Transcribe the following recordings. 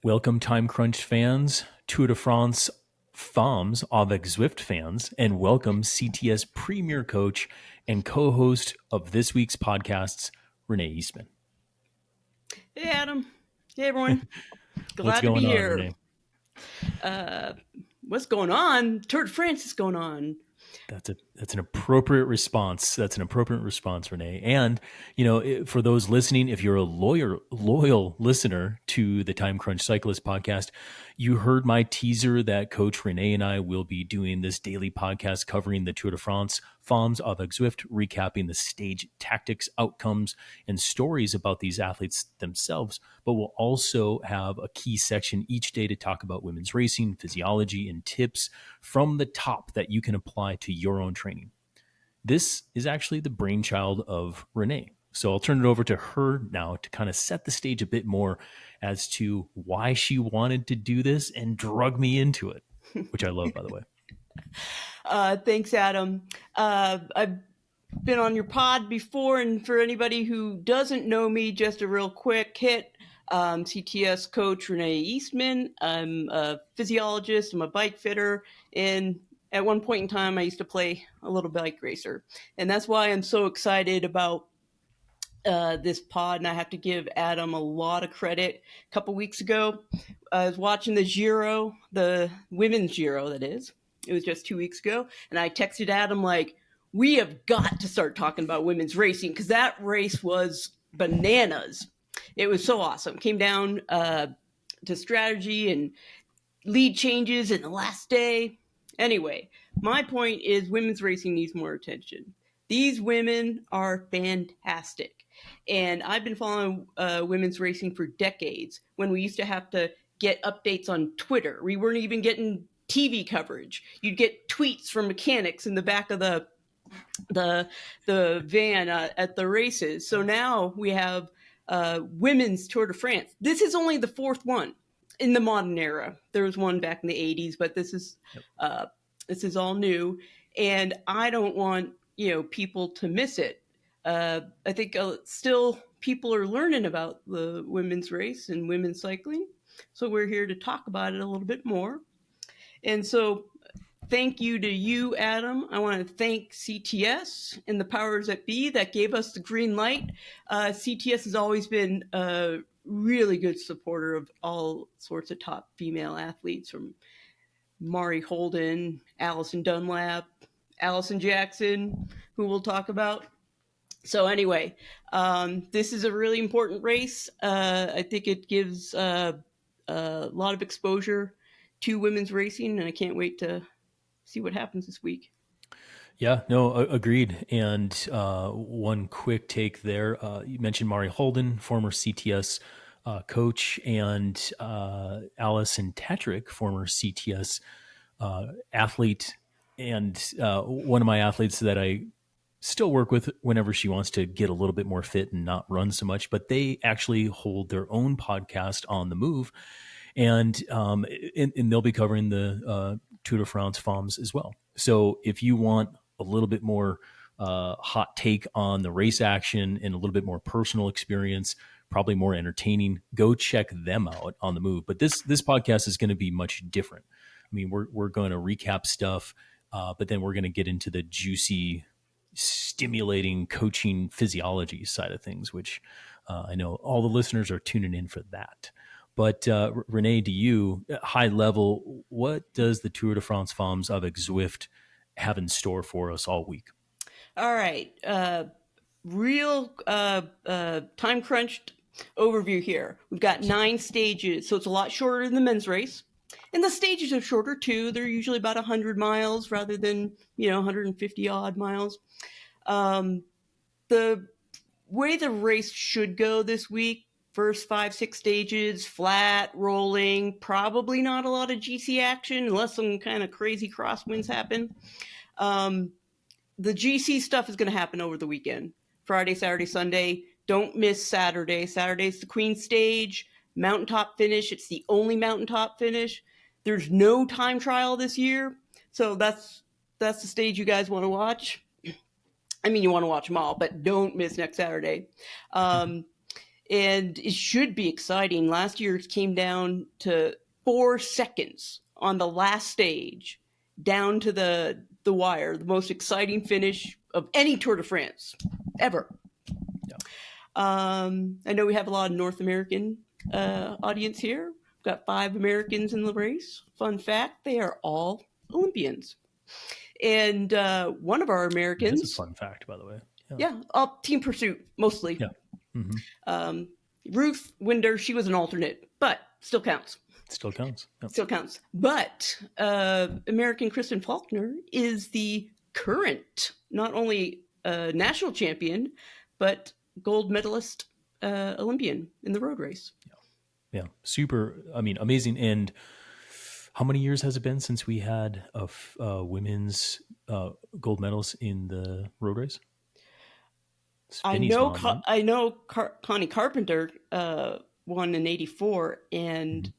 Welcome, Time-Crunched fans, Tour de France Femmes, avec Zwift fans, and welcome CTS Premier Coach and co-host of this week's podcasts, Renee Eastman. Hey, Adam. Hey, everyone. What's Glad to be going on, here. Renee? What's going on? Tour de France is going on. That's an appropriate response. That's an appropriate response, Renee. And, you know, for those listening, if you're a loyal listener to the Time-Crunched Cyclist podcast, you heard my teaser that Coach Renee and I will be doing this daily podcast covering the Tour de France Femmes avec Zwift, recapping the stage tactics, outcomes, and stories about these athletes themselves. But we'll also have a key section each day to talk about women's racing, physiology, and tips from the top that you can apply to your own training. This is actually the brainchild of Renee. So I'll turn it over to her now to kind of set the stage a bit more as to why she wanted to do this and drug me into it, which I love, by the way. Thanks, Adam. I've been on your pod before, and for anybody who doesn't know me, just a real quick hit. CTS coach Renee Eastman. I'm a physiologist. I'm a bike fitter, and at one point in time, I used to play a little bike racer, and that's why I'm so excited about this pod, and I have to give Adam a lot of credit. A couple weeks ago, I was watching the Giro, the women's Giro, that is. It was just 2 weeks ago, and I texted Adam like, we have got to start talking about women's racing because that race was bananas. It was so awesome. Came down to strategy and lead changes in the last day. Anyway, my point is women's racing needs more attention. These women are fantastic. And I've been following women's racing for decades when we used to have to get updates on Twitter. We weren't even getting TV coverage. You'd get tweets from mechanics in the back of the van at the races. So now we have women's Tour de France. This is only the fourth one in the modern era. There was one back in the 80s, but this is all new. And I don't want people to miss it. I think still people are learning about the women's race and women's cycling. So we're here to talk about it a little bit more. And so thank you to you, Adam. I want to thank CTS and the powers that be that gave us the green light. CTS has always been a really good supporter of all sorts of top female athletes, from Mari Holden, Allison Dunlap, Alison Jackson, who we'll talk about. So anyway, this is a really important race. I think it gives a lot of exposure to women's racing, and I can't wait to see what happens this week. Yeah, no, agreed. And one quick take there. You mentioned Mari Holden, former CTS coach, and Allison Tetrick, former CTS athlete, and one of my athletes that I still work with whenever she wants to get a little bit more fit and not run so much. But they actually hold their own podcast on the move, and they'll be covering the Tour de France Femmes as well. So if you want a little bit more hot take on the race action and a little bit more personal experience, probably more entertaining, go check them out on the move. But this podcast is going to be much different. I mean, we're going to recap stuff, but then we're going to get into the juicy, stimulating coaching physiology side of things, which I know all the listeners are tuning in for that. But Renee, to you, high level, what does the Tour de France Femmes avec Zwift have in store for us all week? All right. Real time-crunched overview here. We've got 9 stages, so it's a lot shorter than the men's race. And the stages are shorter, too. They're usually about 100 miles rather than, 150-odd miles. The way the race should go this week, first 5-6 stages, flat, rolling, probably not a lot of GC action unless some kind of crazy crosswinds happen. The GC stuff is going to happen over the weekend. Friday, Saturday, Sunday. Don't miss Saturday. Saturday's the Queen stage, mountaintop finish. It's the only mountaintop finish. There's no time trial this year. So that's the stage you guys want to watch. I mean, you want to watch them all, but don't miss next Saturday. and it should be exciting. Last year it came down to 4 seconds on the last stage, down to the wire, the most exciting finish of any Tour de France ever. Yeah. I know we have a lot of North American audience here. We've got 5 Americans in the race. Fun fact, they are all Olympians. And one of our Americans... That's a fun fact, by the way. Yeah, team pursuit, mostly. Yeah. Mm-hmm. Ruth Winder, she was an alternate, but still counts. Still counts. Yep. Still counts. But American Kristen Faulkner is the current, not only national champion, but gold medalist Olympian in the road race. Yeah. Super, amazing. And how many years has it been since we had a women's gold medals in the road race? I know Connie Carpenter won in '84, and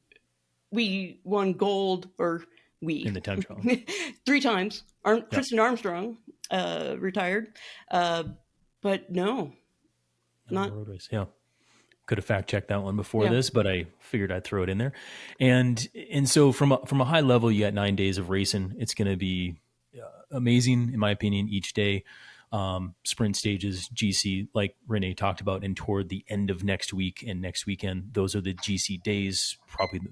we won gold, in the time trial 3 times. Kristen Armstrong retired, but no, not the road race. Yeah, could have fact checked that one before this, but I figured I'd throw it in there. And so from a high level, you got 9 days of racing. It's going to be amazing, in my opinion, each day. Sprint stages, GC, like Renee talked about, and toward the end of next week and next weekend, those are the GC days. Probably,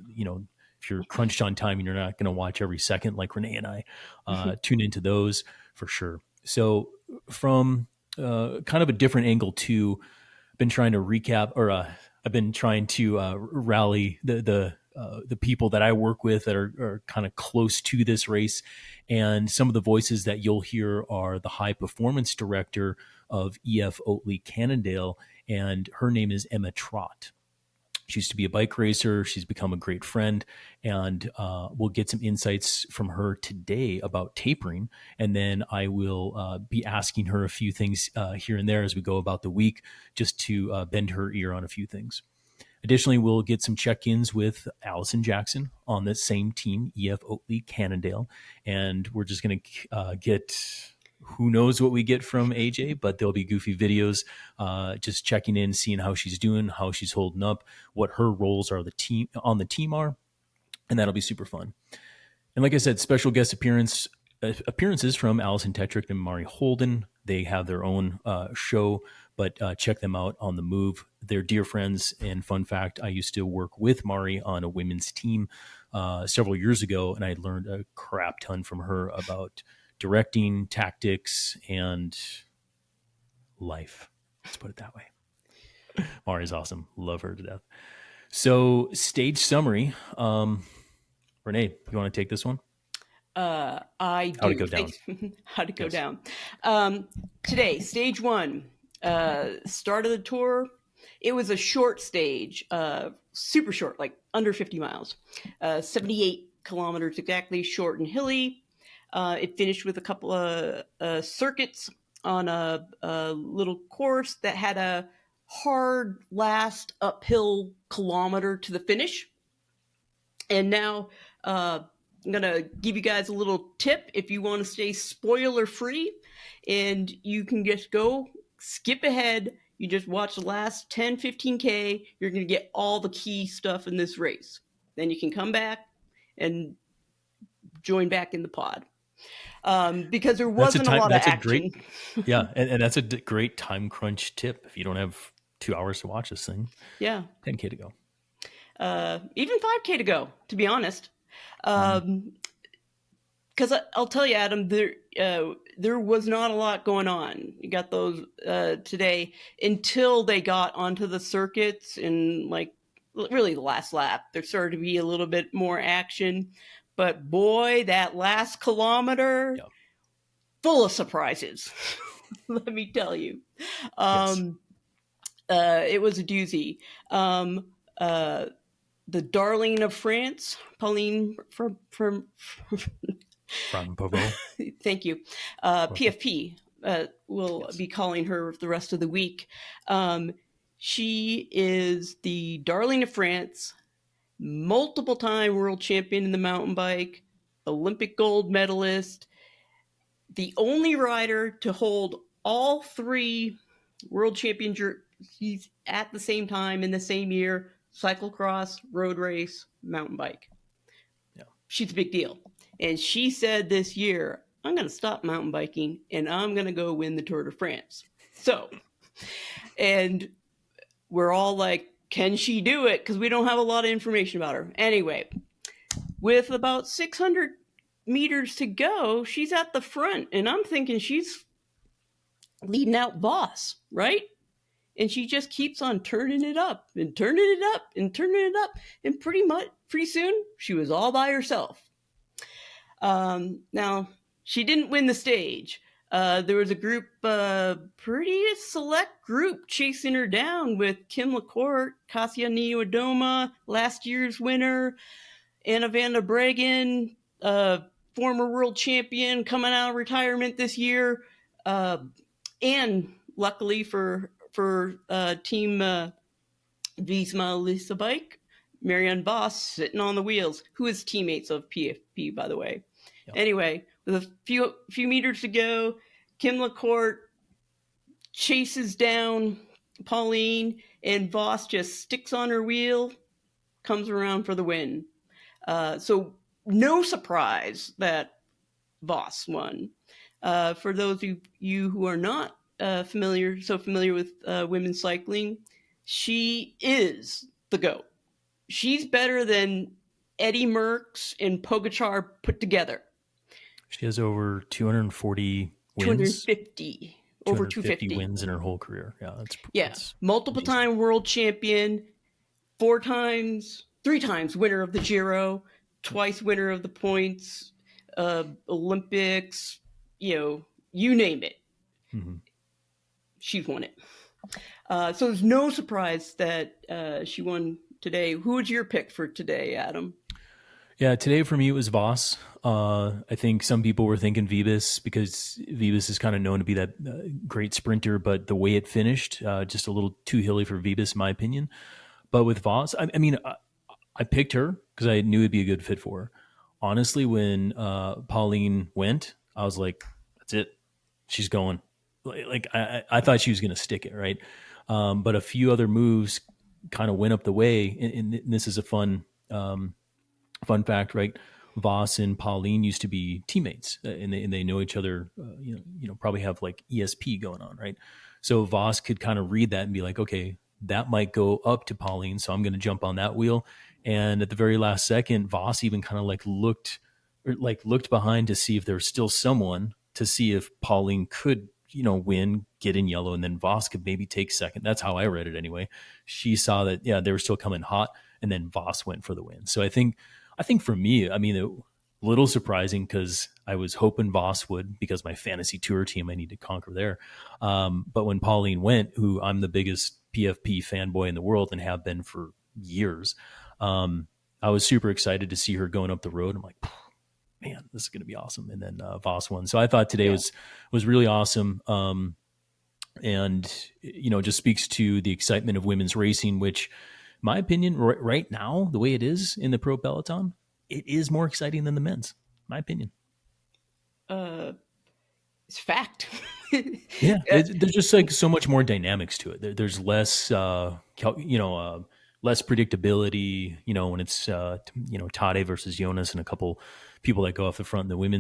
if you're crunched on time and you're not going to watch every second like Renee and I, tune into those for sure. So from kind of a different angle too, I've been trying to recap, or I've been trying to rally the people that I work with that are kind of close to this race. And some of the voices that you'll hear are the high performance director of Education-Oatly Cannondale, and her name is Emma Trott. She used to be a bike racer. She's become a great friend, and we'll get some insights from her today about tapering. And then I will be asking her a few things here and there as we go about the week, just to bend her ear on a few things. Additionally, we'll get some check-ins with Alison Jackson on the same team, Education-Oatly Cannondale. And we're just going to get, who knows what we get from AJ, but there'll be goofy videos, just checking in, seeing how she's doing, how she's holding up, what her roles are on the team are. And that'll be super fun. And like I said, special guest appearances from Alison Tetrick and Mari Holden. They have their own show, but check them out on the Move. They're dear friends. And fun fact, I used to work with Mari on a women's team several years ago, and I learned a crap ton from her about directing, tactics, and life. Let's put it that way. Mari's awesome. Love her to death. So stage summary. Renee, you want to take this one? I do. How to go down. How to go down. Today, stage 1, start of the tour. It was a short stage, super short, like under 50 miles, 78 kilometers exactly, short and hilly. It finished with a couple of circuits on a little course that had a hard last uphill kilometer to the finish. And now I'm going to give you guys a little tip if you want to stay spoiler free, and you can just go skip ahead. You just watch the last 10, 15K. You're going to get all the key stuff in this race. Then you can come back and join back in the pod. Because there wasn't a lot of action. And that's a great time crunch tip. If you don't have 2 hours to watch this thing, 10K to go. Even 5K to go, to be honest. Because I'll tell you, Adam, there was not a lot going on. You got those today until they got onto the circuits, and like really the last lap, there started to be a little bit more action. But boy, that last kilometer, full of surprises. Let me tell you. It was a doozy. The darling of France, Pauline from Pavot. Thank you. PFP will be calling her the rest of the week. She is the darling of France, multiple time world champion in the mountain bike, Olympic gold medalist, the only rider to hold all 3 world championship she's at the same time in the same year, cyclocross, road race, mountain bike. Yeah. She's a big deal. And she said this year, I'm going to stop mountain biking and I'm going to go win the Tour de France. So, and we're all like, can she do it? Because we don't have a lot of information about her. Anyway, with about 600 meters to go, she's at the front. And I'm thinking she's leading out Voss, right? And she just keeps on turning it up and turning it up and turning it up. And pretty soon, she was all by herself. Now, she didn't win the stage. There was a group, pretty select group chasing her down with Kim LaCourte, Kasia Niewiadoma, last year's winner, Anna van der Breggen, former world champion coming out of retirement this year. And luckily for Team Visma Lisa Bike, Marianne Voss sitting on the wheels, who is teammates of PFP, by the way. Yep. Anyway, with a few meters to go, Kim LaCourte chases down Pauline, and Voss just sticks on her wheel, comes around for the win. So no surprise that Voss won. For those of you who are not familiar with women's cycling, she is the GOAT. She's better than Eddie Merckx and Pogačar put together. She has over 240 wins. 250. Over 250 wins in her whole career. Yeah, that's multiple time world champion, 3 times winner of the Giro, twice winner of the points, Olympics, you name it. Mm-hmm. She's won it. So there's no surprise that she won today. Who was your pick for today, Adam? Yeah, today for me it was Voss. I think some people were thinking Vibis because Vibis is kind of known to be that great sprinter, but the way it finished, just a little too hilly for Vibis, in my opinion. But with Voss, I mean, I picked her because I knew it'd be a good fit for her. Honestly, when Pauline went, I was like, that's it. She's going. Like I thought she was going to stick it, right? But a few other moves kind of went up the way. And this is a fun fact, right? Voss and Pauline used to be teammates, and they know each other. Probably have like ESP going on, right? So Voss could kind of read that and be like, okay, that might go up to Pauline, so I'm going to jump on that wheel. And at the very last second, Voss even kind of looked behind to see if there was still someone, to see if Pauline could, win, get in yellow, and then Voss could maybe take second. That's how I read it anyway. She saw that, yeah, they were still coming hot, and then Voss went for the win. So I think for me, I mean, a little surprising because I was hoping Voss would, because my fantasy tour team, I need to conquer there. But when Pauline went, who I'm the biggest PFP fanboy in the world and have been for years, I was super excited to see her going up the road. I'm like, man, this is going to be awesome. And then Voss won. So I thought today was really awesome. And, just speaks to the excitement of women's racing, which, my opinion, right now, the way it is in the pro peloton, it is more exciting than the men's, my opinion. It's fact. Yeah. There's just like so much more dynamics to it. There's less, less predictability, when it's, Tade versus Jonas and a couple people that go off the front in the in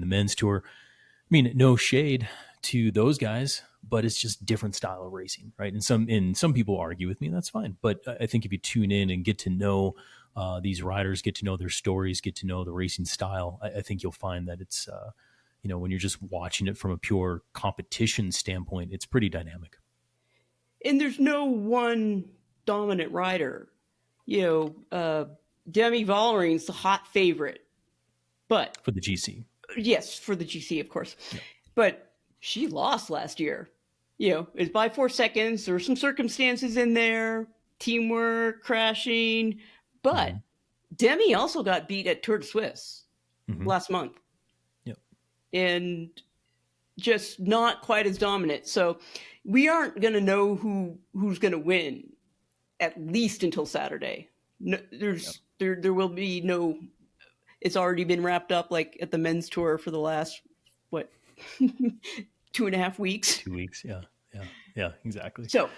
the men's tour. I mean, no shade to those guys, but it's just different style of racing, right? And some people argue with me, and that's fine. But I think if you tune in and get to know these riders, get to know their stories, get to know the racing style, I think you'll find that it's, when you're just watching it from a pure competition standpoint, it's pretty dynamic. And there's no one dominant rider. Demi Vollering's the hot favorite, but for the GC. Yes, for the GC, of course. Yeah. But she lost last year. It's by 4 seconds. There were some circumstances in there, teamwork, crashing. But Demi also got beat at Tour de Suisse last month. Yep. And just not quite as dominant. So we aren't going to know who's going to win, at least until Saturday. No, there will be no. It's already been wrapped up, like at the men's tour for the last 2.5 weeks. 2 weeks, yeah. Yeah, exactly. So,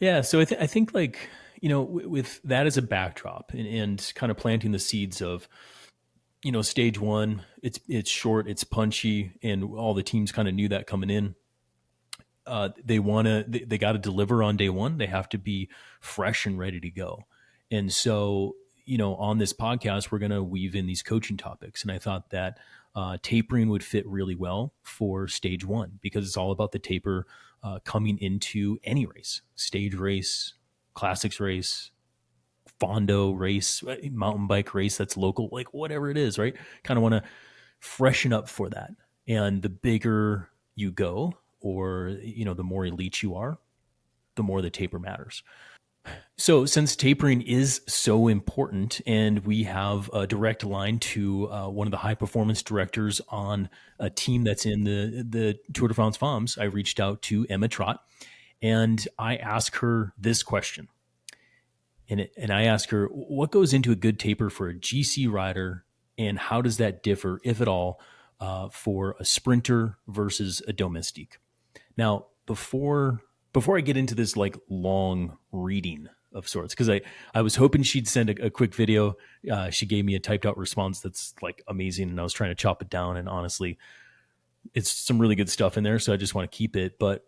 Yeah. So I think like, with that as a backdrop and kind of planting the seeds of, stage one, it's short, it's punchy, and all the teams kind of knew that coming in. They got to deliver on day one. They have to be fresh and ready to go. And so, on this podcast, we're going to weave in these coaching topics. And I thought that tapering would fit really well for stage one because it's all about the taper coming into any race, stage race, classics race, Fondo race, mountain bike race that's local, like whatever it is, right? Kind of want to freshen up for that. And the bigger you go, or the more elite you are, the more the taper matters. So since tapering is so important, and we have a direct line to one of the high performance directors on a team that's in the Tour de France Femmes, I reached out to Emma Trott and I asked her this question. And I asked her, what goes into a good taper for a GC rider, and how does that differ, if at all, for a sprinter versus a domestique? Now, before I get into this like long reading of sorts, because I was hoping she'd send a quick video. She gave me a typed out response that's like amazing, and I was trying to chop it down. And honestly, it's some really good stuff in there, so I just want to keep it. But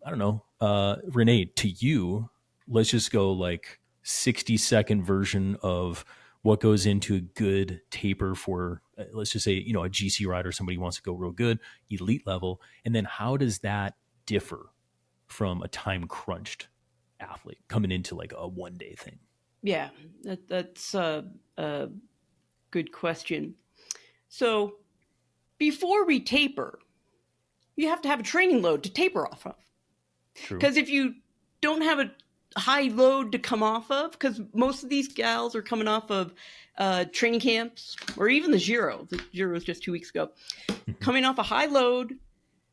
I don't know, Renee, to you, let's just go like 60-second version of what goes into a good taper for, let's just say, a GC rider, somebody who wants to go real good, elite level. And then how does that differ from a time crunched athlete coming into like a 1 day thing? yeah, that's a good question. So, before we taper, you have to have a training load to taper off of. True. Because if you don't have a high load to come off of, because most of these gals are coming off of training camps or even the Giro. The Giro was just 2 weeks ago. Coming off a high load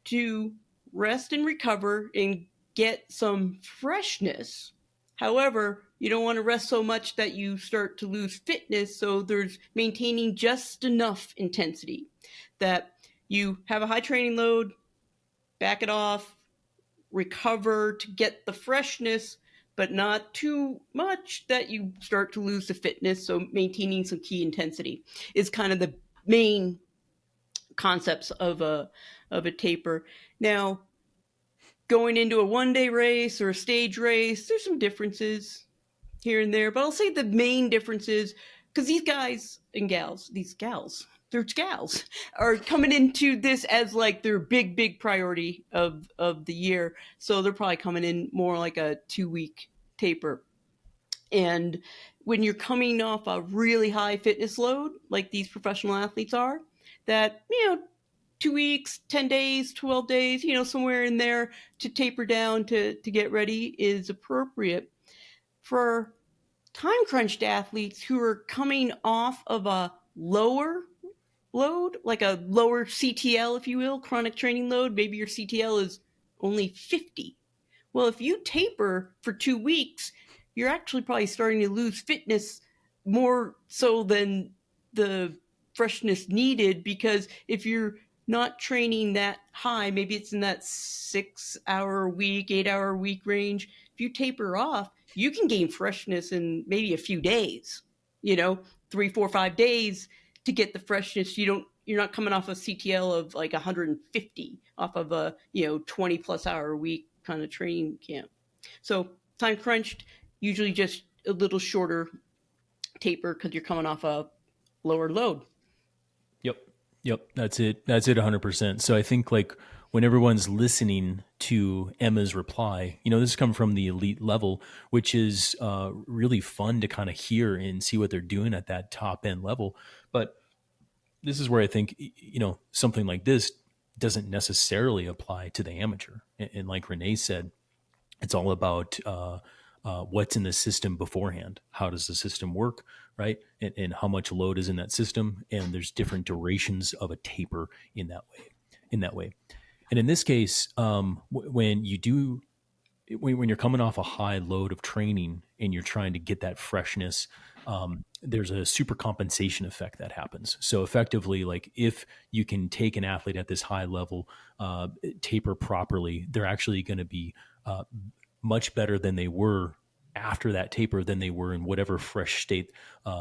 to rest and recover and get some freshness. However, you don't want to rest so much that you start to lose fitness, so there's maintaining just enough intensity that you have a high training load, back it off, recover to get the freshness, but not too much that you start to lose the fitness. So maintaining some key intensity is kind of the main concepts of a taper. Now, going into a 1 day race or a stage race, there's some differences here and there, but I'll say the main difference is because these guys and gals, they're gals, are coming into this as like their big priority of the year. So they're probably coming in more like a 2-week taper. And when you're coming off a really high fitness load, like these professional athletes are, that, 2 weeks, 10 days, 12 days, somewhere in there to taper down to get ready is appropriate. For time-crunched athletes who are coming off of a lower load, like a lower CTL, if you will, chronic training load, maybe your CTL is only 50. Well, if you taper for 2 weeks, you're actually probably starting to lose fitness more so than the freshness needed, because if you're not training that high, maybe it's in that 6-hour week, 8-hour week range. If you taper off, you can gain freshness in maybe a few days, 3, 4, 5 days to get the freshness. You're not coming off a CTL of like 150 off of a, 20 plus hour week kind of training camp. So time crunched, usually just a little shorter taper because you're coming off a lower load. Yep. That's it. 100%. So I think like when everyone's listening to Emma's reply, this is coming from the elite level, which is really fun to kind of hear and see what they're doing at that top end level. But this is where I think, something like this doesn't necessarily apply to the amateur. And like Renee said, it's all about what's in the system beforehand. How does the system work, right? And how much load is in that system. And there's different durations of a taper in that way. And in this case, when you're coming off a high load of training and you're trying to get that freshness, there's a super compensation effect that happens. So effectively, like if you can take an athlete at this high level, taper properly, they're actually going to be much better than they were after that taper than they were in whatever fresh state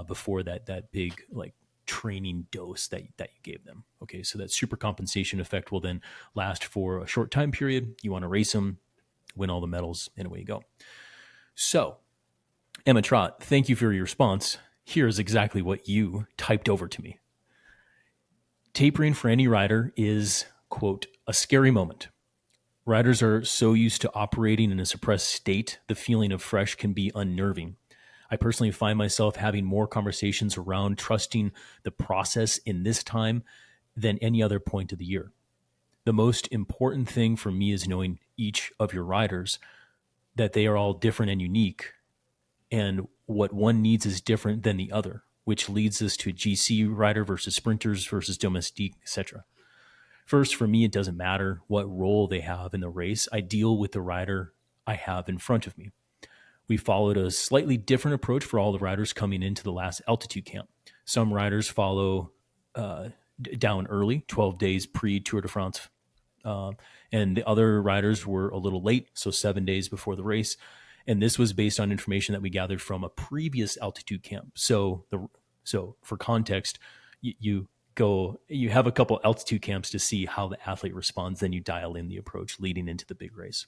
before that big like training dose that you gave them. Okay, so that super compensation effect will then last for a short time period. You want to race them, win all the medals, and away you go. So, Emma Trott, thank you for your response. Here's exactly what you typed over to me. Tapering for any rider is, quote, a scary moment. Riders are so used to operating in a suppressed state, the feeling of fresh can be unnerving. I personally find myself having more conversations around trusting the process in this time than any other point of the year. The most important thing for me is knowing each of your riders, that they are all different and unique, and what one needs is different than the other, which leads us to GC rider versus sprinters versus domestique, etc. First, for me, it doesn't matter what role they have in the race. I deal with the rider I have in front of me. We followed a slightly different approach for all the riders coming into the last altitude camp. Some riders follow down early, 12 days pre-Tour de France. And the other riders were a little late, so 7 days before the race. And this was based on information that we gathered from a previous altitude camp. So for context, you have a couple altitude camps to see how the athlete responds, then you dial in the approach leading into the big race.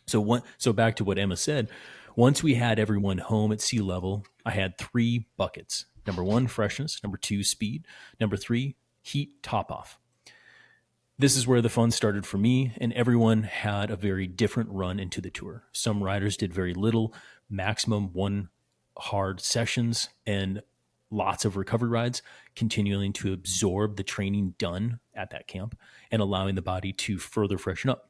So back to what Emma said, once we had everyone home at sea level, I had 3 buckets. Number 1, freshness. Number 2, speed. Number 3, heat top off. This is where the fun started for me, and everyone had a very different run into the tour. Some riders did very little, maximum 1 hard sessions, and lots of recovery rides, continuing to absorb the training done at that camp and allowing the body to further freshen up.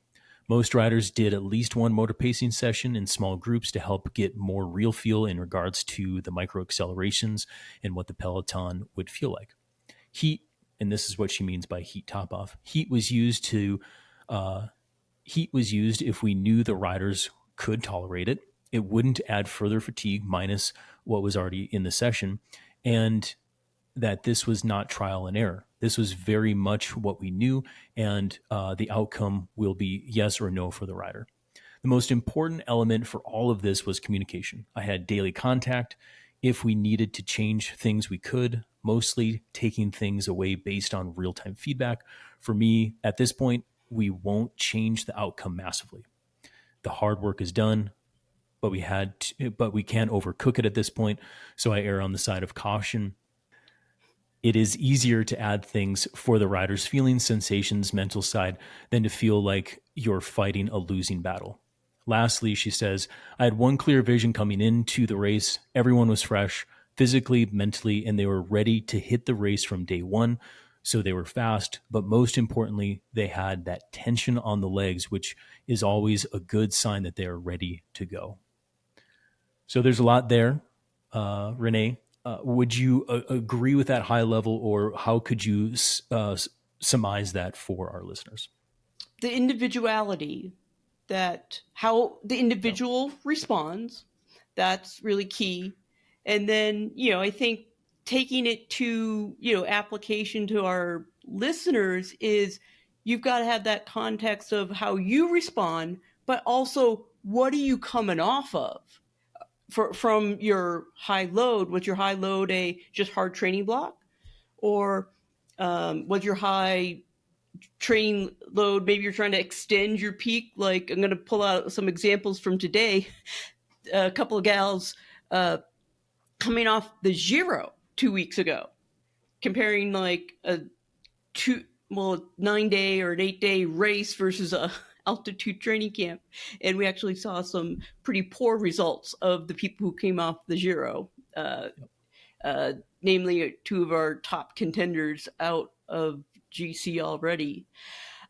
Most riders did at least 1 motor pacing session in small groups to help get more real feel in regards to the micro accelerations and what the peloton would feel like. Heat, and this is what she means by heat top off. Heat was used if we knew the riders could tolerate it. It wouldn't add further fatigue minus what was already in the session, and that this was not trial and error. This was very much what we knew, and the outcome will be yes or no for the rider. The most important element for all of this was communication. I had daily contact. If we needed to change things, we could, mostly taking things away based on real-time feedback. For me, at this point, we won't change the outcome massively. The hard work is done, but we can't overcook it at this point, so I err on the side of caution. It is easier to add things for the rider's feelings, sensations, mental side than to feel like you're fighting a losing battle. Lastly, she says, I had 1 clear vision coming into the race. Everyone was fresh, physically, mentally, and they were ready to hit the race from day 1. So they were fast, but most importantly, they had that tension on the legs, which is always a good sign that they are ready to go. So there's a lot there. Renee, would you agree with that high level, or how could you surmise that for our listeners? The individuality, that how the individual responds, that's really key. And then, I think taking it to, application to our listeners is you've got to have that context of how you respond, but also what are you coming off of? From your high load, was your high load a just hard training block, or was your high training load, maybe you're trying to extend your peak? Like, I'm going to pull out some examples from today. A couple of gals coming off the Giro 2 weeks ago, comparing like a 9-day or an 8-day race versus a altitude training camp, and we actually saw some pretty poor results of the people who came off the Giro, namely 2 of our top contenders out of GC already.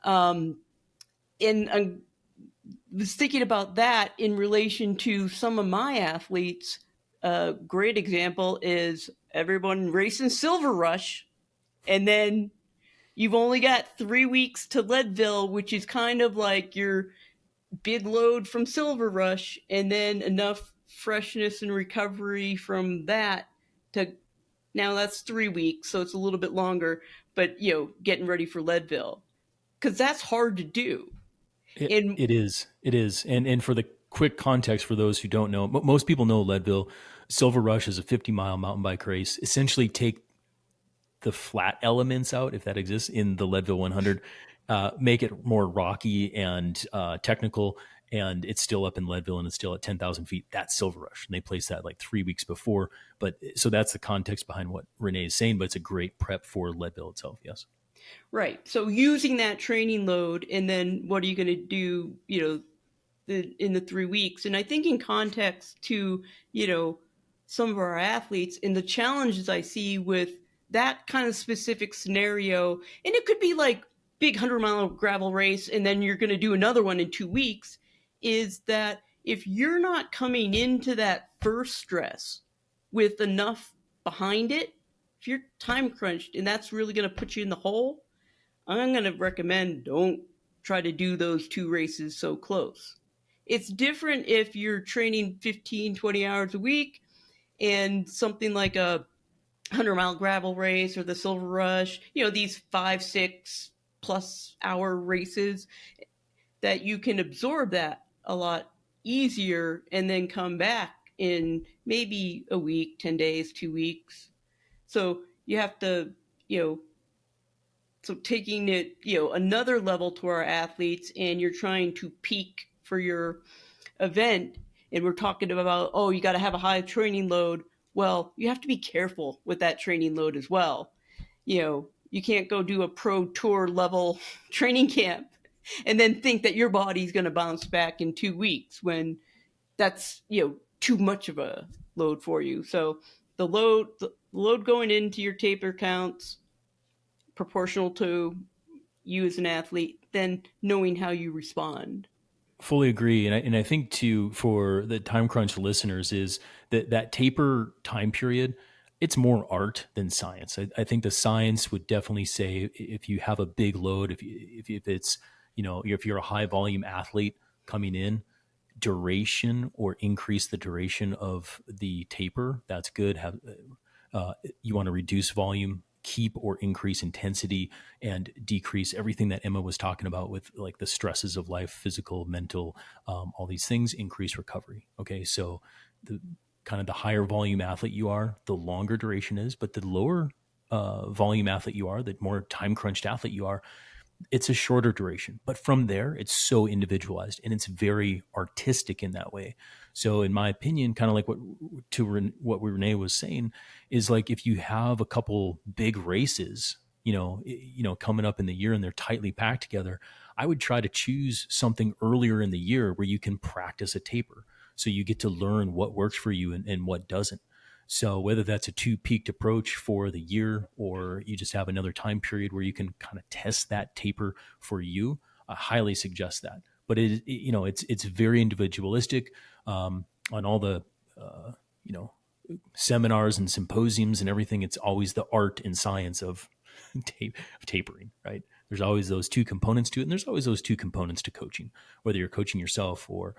And I was thinking about that in relation to some of my athletes. A great example is everyone racing Silver Rush, and then you've only got 3 weeks to Leadville, which is kind of like your big load from Silver Rush, and then enough freshness and recovery from that to, now that's 3 weeks, so it's a little bit longer, but getting ready for Leadville, because that's hard to do. And It is. It is. And for the quick context for those who don't know, most people know Leadville. Silver Rush is a 50-mile mountain bike race. Essentially, take the flat elements out, if that exists, in the Leadville 100, make it more rocky and technical, and it's still up in Leadville and it's still at 10,000 feet. That's Silver Rush, and they placed that like 3 weeks before. But so that's the context behind what Renee is saying. But it's a great prep for Leadville itself. Yes. right. So using that training load, and then what are you going to do, in the 3 weeks? And I think in context to, some of our athletes and the challenges I see with that kind of specific scenario, and it could be like big 100-mile gravel race, and then you're going to do another one in 2 weeks, is that if you're not coming into that first stress with enough behind it, if you're time crunched and that's really going to put you in the hole, I'm going to recommend don't try to do those 2 races so close. It's different if you're training 15, 20 hours a week and something like a 100-mile gravel race or the Silver Rush, these 5-6+ hour races, that you can absorb that a lot easier and then come back in maybe a week, 10 days, 2 weeks. So you have to, so taking it, another level to our athletes, and you're trying to peak for your event, and we're talking about, oh, you got to have a high training load. Well, you have to be careful with that training load as well. You can't go do a pro tour level training camp and then think that your body's going to bounce back in 2 weeks when that's, too much of a load for you. So the load going into your taper counts proportional to you as an athlete, then knowing how you respond. Fully agree, and I think too, for the time crunch listeners, is that taper time period. It's more art than science. I think the science would definitely say if you have a big load, if it's if you're a high volume athlete coming in, duration or increase the duration of the taper. That's good. You want to reduce volume, keep or increase intensity, and decrease everything that Emma was talking about with like the stresses of life, physical, mental, all these things. Increase recovery. Okay, so the kind of the higher volume athlete you are, the longer duration is, but the lower volume athlete you are, the more time crunched athlete you are, it's a shorter duration. But from there, it's so individualized and it's very artistic in that way. So, in my opinion, kind of like what Renee was saying, is like if you have a couple big races, coming up in the year and they're tightly packed together, I would try to choose something earlier in the year where you can practice a taper, so you get to learn what works for you and what doesn't. So whether that's a 2-peaked approach for the year, or you just have another time period where you can kind of test that taper for you, I highly suggest that. But it's very individualistic. On all the seminars and symposiums and everything, it's always the art and science of tapering, right? There's always those 2 components to it, and there's always those 2 components to coaching, whether you're coaching yourself or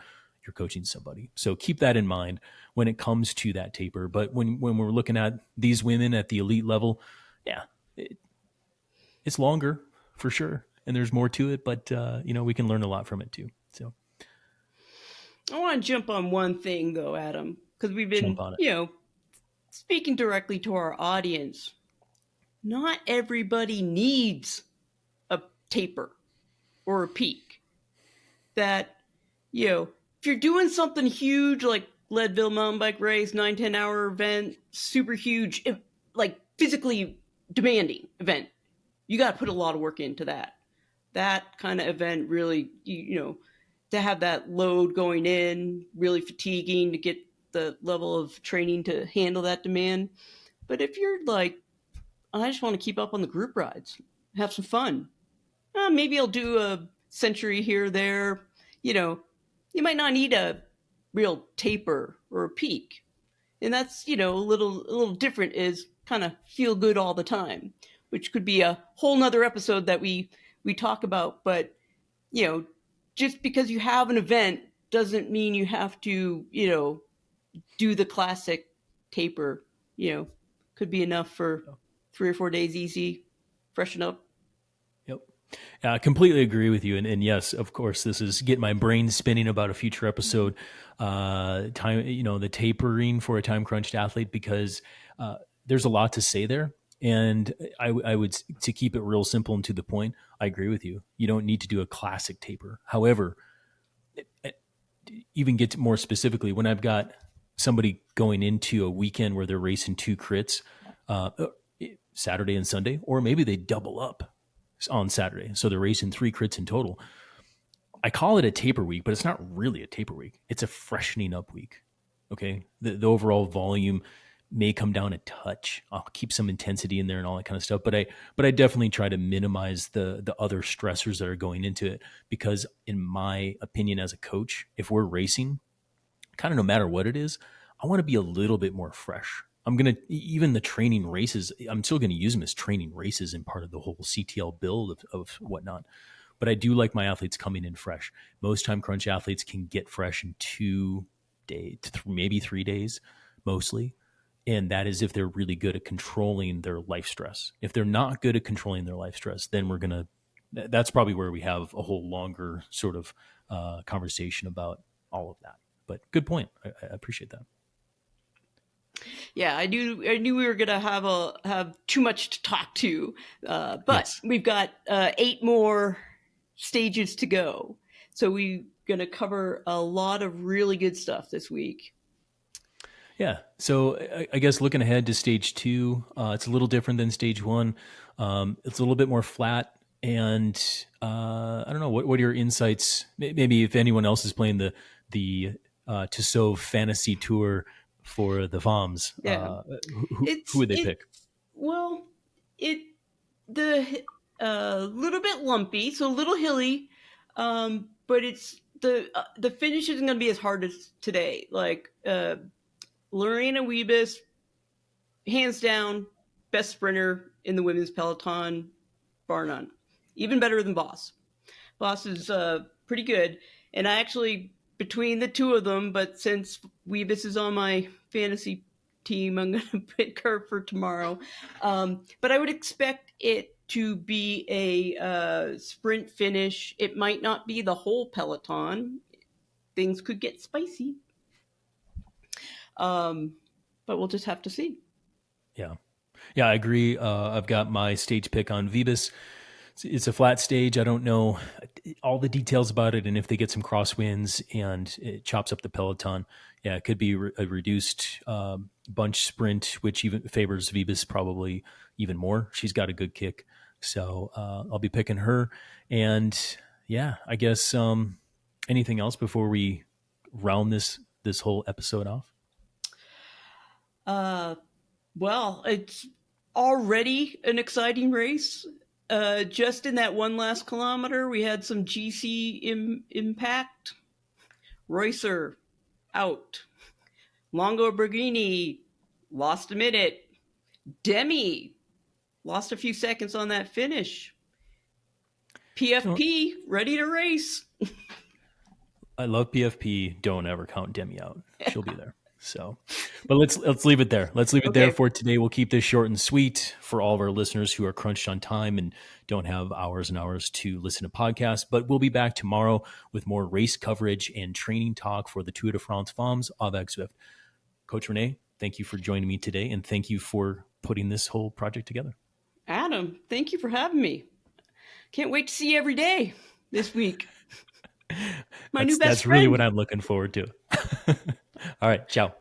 you're coaching somebody. So keep that in mind when it comes to that taper. But when we're looking at these women at the elite level, yeah, it's longer for sure, and there's more to it. But we can learn a lot from it too. So I want to jump on one thing though, Adam, because we've jump been, on it. speaking directly to our audience. Not everybody needs a taper or a peak. That, if you're doing something huge like Leadville mountain bike race, 9-10 hour event, super huge, like physically demanding event, you got to put a lot of work into that. That kind of event really, to have that load going in, really fatiguing to get the level of training to handle that demand. But if you're like, I just want to keep up on the group rides, have some fun, maybe I'll do a century here or there. You might not need a real taper or a peak. And that's, a little different, is kind of feel good all the time, which could be a whole nother episode that we talk about. But, just because you have an event doesn't mean you have to, do the classic taper. Could be enough for 3 or 4 days easy, freshen up. Yep. I completely agree with you. And yes, of course, this is getting my brain spinning about a future episode, the tapering for a time crunched athlete, because there's a lot to say there. And I would, to keep it real simple and to the point, I agree with you. You don't need to do a classic taper. However, even get to more specifically, when I've got somebody going into a weekend where they're racing two crits, Saturday and Sunday, or maybe they double up on Saturday. So they're racing 3 crits in total. I call it a taper week, but it's not really a taper week. It's a freshening up week. Okay. The overall volume may come down a touch. I'll keep some intensity in there and all that kind of stuff. But I definitely try to minimize the other stressors that are going into it, because in my opinion, as a coach, if we're racing, kind of no matter what it is, I want to be a little bit more fresh. I'm going to, even the training races, I'm still going to use them as training races and part of the whole CTL build of whatnot. But I do like my athletes coming in fresh. Most time crunch athletes can get fresh in 2 days, maybe 3 days, mostly. And that is if they're really good at controlling their life stress. If they're not good at controlling their life stress, then that's probably where we have a whole longer sort of conversation about all of that. But good point. I appreciate that. Yeah, I knew we were gonna have too much to talk to, but Yes. we've got 8 more stages to go, so we're gonna cover a lot of really good stuff this week. Yeah. So I guess looking ahead to stage 2, it's a little different than stage 1. It's a little bit more flat. And I don't know, what are your insights? Maybe if anyone else is playing the Tissot Fantasy Tour for the Femmes, Yeah, who would they pick? Well, the little bit lumpy, so a little hilly, but it's the finish isn't going to be as hard as today. Like Lorena Wiebes, hands down, best sprinter in the women's peloton, bar none. Even better than Voss. Voss is pretty good, and I actually, between the two of them, but since Wiebes is on my fantasy team, I'm going to pick her for tomorrow. But I would expect it to be a sprint finish. It might not be the whole peloton. Things could get spicy. But we'll just have to see. Yeah. Yeah, I agree. I've got my stage pick on Vibus. It's a flat stage. I don't know all the details about it, and if they get some crosswinds and it chops up the peloton, yeah, it could be a reduced bunch sprint, which even favors Vibus probably even more. She's got a good kick, so I'll be picking her. And yeah, I guess anything else before we round this whole episode off? Well, it's already an exciting race. Just in that one last kilometer, we had some GC impact. Reusser out. Longo Borghini lost a minute. Demi lost a few seconds on that finish. PFP ready to race. I love PFP. Don't ever count Demi out. She'll be there. So, but let's leave it there. Let's leave it there for today. We'll keep this short and sweet for all of our listeners who are crunched on time and don't have hours and hours to listen to podcasts. But we'll be back tomorrow with more race coverage and training talk for the Tour de France Femmes, avec Zwift. Coach Renee, thank you for joining me today, and thank you for putting this whole project together. Adam, thank you for having me. Can't wait to see you every day this week. My new best friend. That's really what I'm looking forward to. All right. Ciao.